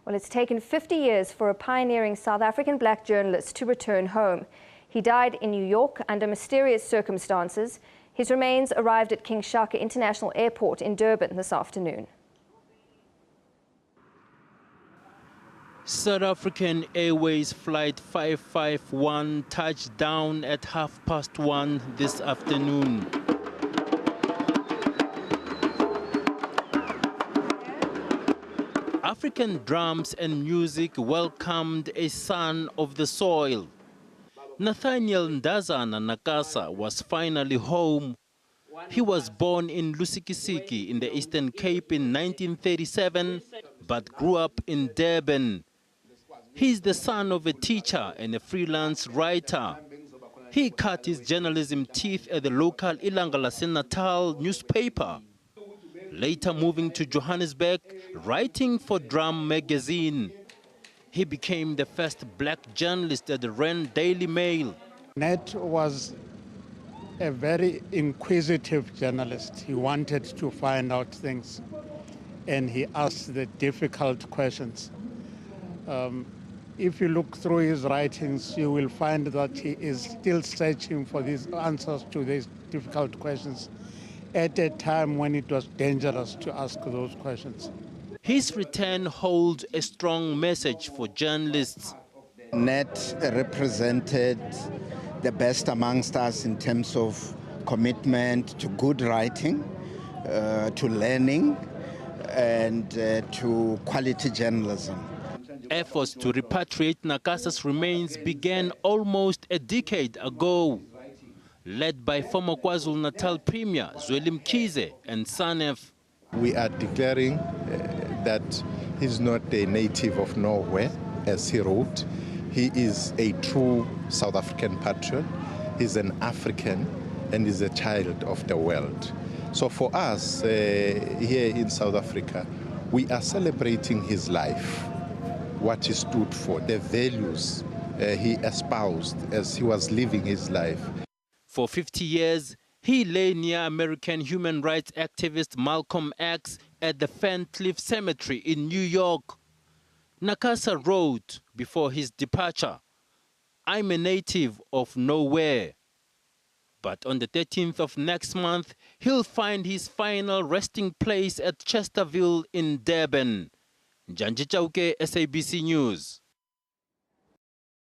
Well, it's taken 50 years for a pioneering South African black journalist to return home. He died in New York under mysterious circumstances. His remains arrived at King Shaka International Airport in Durban this afternoon. South African Airways Flight 551 touched down at 1:30 this afternoon. African drums and music welcomed a son of the soil. Nathaniel Ndazana Nakasa was finally home. He was born in Lusikisiki in the Eastern Cape in 1937, but grew up in Durban. He's the son of a teacher and a freelance writer. He cut his journalism teeth at the local Ilanga Natal newspaper, later moving to Johannesburg, writing for Drum magazine. He became the first black journalist at the Rand Daily Mail. Ned was a very inquisitive journalist. He wanted to find out things, and he asked the difficult questions. If you look through his writings, you will find that he is still searching for these answers to these difficult questions at a time when it was dangerous to ask those questions. His return holds a strong message for journalists. Ned represented the best amongst us in terms of commitment to good writing, to learning, and to quality journalism. Efforts to repatriate Nakasa's remains began almost a decade ago, led by former KwaZulu-Natal Premier Zweli Mkhize and SANEF. We are declaring that he's not a native of nowhere, as he wrote. He is a true South African patriot. He's an African and is a child of the world. So for us here in South Africa, we are celebrating his life, what he stood for, the values he espoused as he was living his life. For 50 years, he lay near American human rights activist Malcolm X at the Ferncliff Cemetery in New York. Nakasa wrote before his departure, "I'm a native of nowhere." But on the 13th of next month, he'll find his final resting place at Chesterville in Durban. Janji Chauke, SABC News.